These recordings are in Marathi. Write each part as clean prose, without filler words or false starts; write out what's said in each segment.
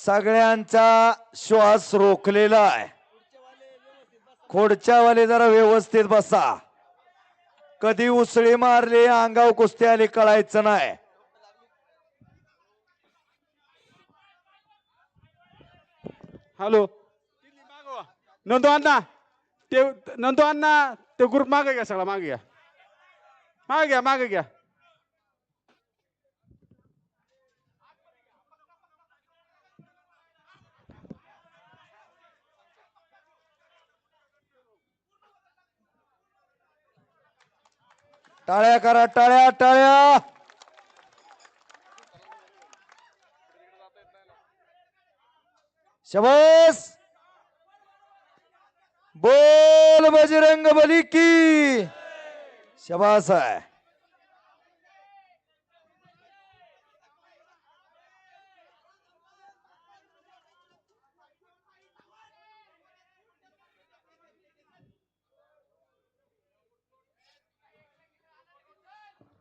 सगळ्यांचा श्वास रोखलेला आहे. खोडच्या वाले जरा व्यवस्थित बसा. कधी उसळी मारली अंगाव कुस्ती आली कळायचं नाही. हॅलो नंदू अण्णा ते ग्रुप मागे घ्या, सगळा मागे घ्या, मागे घ्या. टाळ्या करा, टाळ्या टाळ्या. शबास. बोल बजरंग बली की. शबास आहे.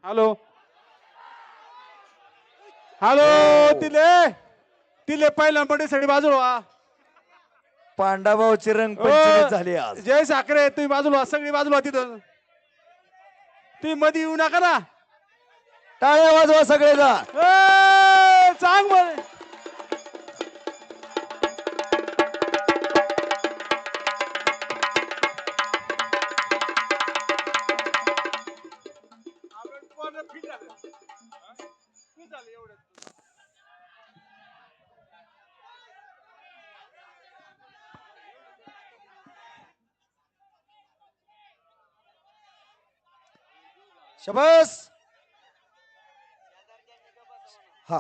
हॅलो हॅलो तिले पहिल्या साठी बाजूला व्हा. पांडाभाऊची रंगपंचमी झाली आज. जय साखरे तुम्ही बाजूला व्हा, सगळी बाजूला व्हा. तिथं तुम्ही मध्ये येऊ नका ना. टाळ्या वाजवा सगळेला. चांग बोल. शबास. हा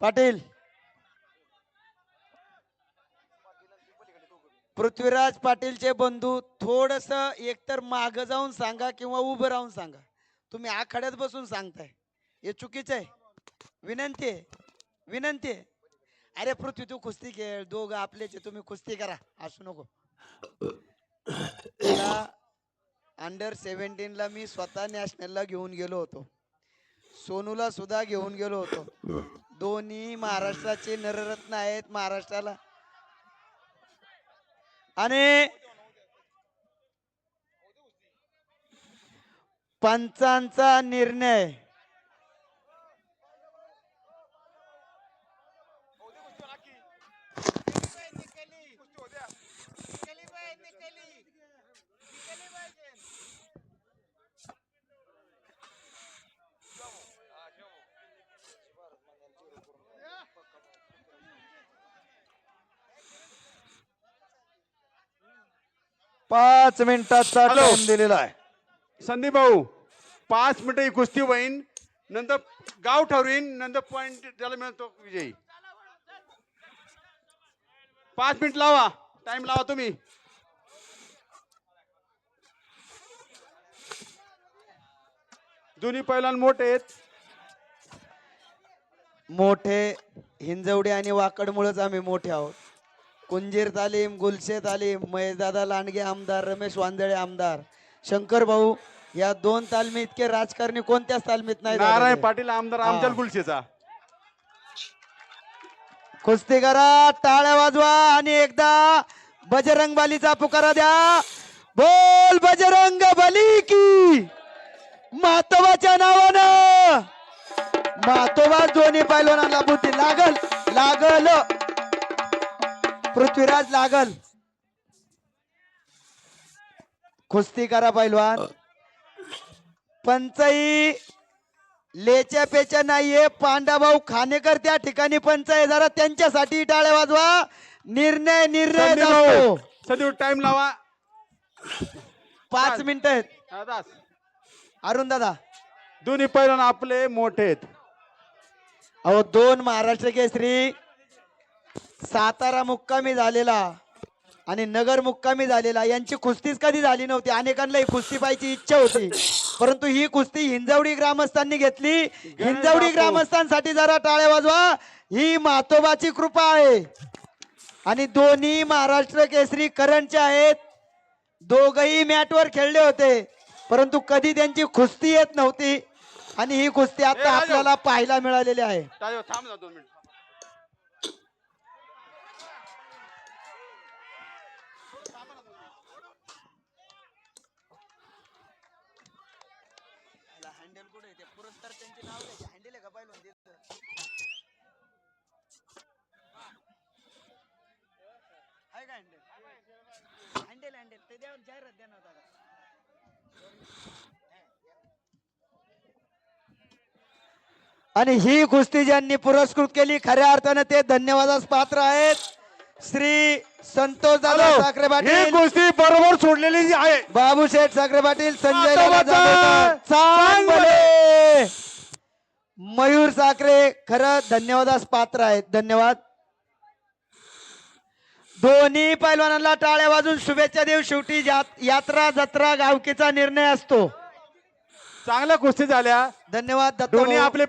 पाटील पृथ्वीराज पाटीलचे बंधू थोडस एकतर माग जाऊन सांगा किंवा उभं राहून सांगा. तुम्ही आखाड्यात बसून सांगताय हे चुकीचं आहे. विनंती आहे, विनंती आहे. अरे पृथ्वी तू कुस्ती खेळ, दोघं आपलेच, तुम्ही कुस्ती करा. असू नको. अंडर 17 ला मी स्वतः नॅशनलला घेऊन गेलो होतो. सोनूला सुद्धा घेऊन गेलो होतो. दोन्ही महाराष्ट्राचे नररत्न आहेत महाराष्ट्राला. आणि पंचांचा निर्णय पाच मिनिटाचा टाइम दिलेला आहे. संदीप भाऊ 5 मिनिटं ही कुस्ती होईन, नंतर गाव ठरवीन, नंतर पॉइंट ज्याला मिळतो विजयी. 5 मिनिट लावा, टाइम लावा तुम्ही. दोन्ही पैलवान मोठे आहेत. मोठे हिंजवडी आणि वाकडमुळेच आम्ही मोठे आहोत. कुंजीर तालीम, गुलशे तालीम, महेशदादा लांडगे आमदार, रमेश वांजळे आमदार, शंकर भाऊ, या 2 तालमी इतके राजकारणी कोणत्याच तालमीत नाही. नारायण पाटील आमदार आमच्या गुलशेचा. कुस्ती करा, टाळ्या वाजवा आणि एकदा बजरंग बलीचा पुकारा द्या. बोल बजरंग बली की. मातोबाच्या नावानं मातोबा दोन्ही पैलवानांना बुद्धी लागल, लागल. पृथ्वीराज लागल. कुस्ती करा पैलवान. पंचई लेच्या पेच्या नाहीये. पांडाभाऊ खानेकर त्या ठिकाणी पंच आहे. जरा त्यांच्यासाठी टाळ्या वाजवा. निर्णय जातो. सध्या टाइम लावा. 5 मिनिटं आहेत. अरुण दादा, दोन्ही पैलवान आपले मोठे आहेत. अहो 2 महाराष्ट्र केसरी सातारा मुक्कामी झालेला आणि नगर मुक्कामी झालेला, यांची कुस्तीच कधी झाली नव्हती. अनेकांना ही कुस्ती पाहायची इच्छा होती, परंतु ही कुस्ती हिंजवडी ग्रामस्थांनी घेतली. हिंजवडी ग्रामस्थांसाठी जरा टाळ्या वाजवा. ही मातोबाची कृपा आहे. आणि दोन्ही महाराष्ट्र केसरी करंटचे आहेत. दोघही मॅटवर खेळले होते, परंतु कधी त्यांची कुस्ती येत नव्हती. आणि ही कुस्ती आता राजा. आपल्याला पाहायला मिळालेली आहे. राजा थांब ना 2 मिनिट. आणि ही कुस्ती ज्यांनी पुरस्कृत केली खऱ्या अर्थाने ते धन्यवादास पात्र आहेत. श्री संतोष दादा हॅलो, साखरे ही पाटील, कुस्ती बरोबर सोडलेली जी आहे. बाबू शेठ साखरे पाटील, संजय आता दादा वाचा. जाधवकर, चांगले. मयूर साखरे खरं धन्यवादास पात्र आहेत. धन्यवाद. दोन्ही पैलवानांना टाळ्या वाजून शुभेच्छा देऊ. शेवटी यात्रा जत्रा गावकीचा निर्णय असतो. चांगल्या कुस्ती झाल्या. धन्यवाद दत्ता दोन्ही भाऊ. आपले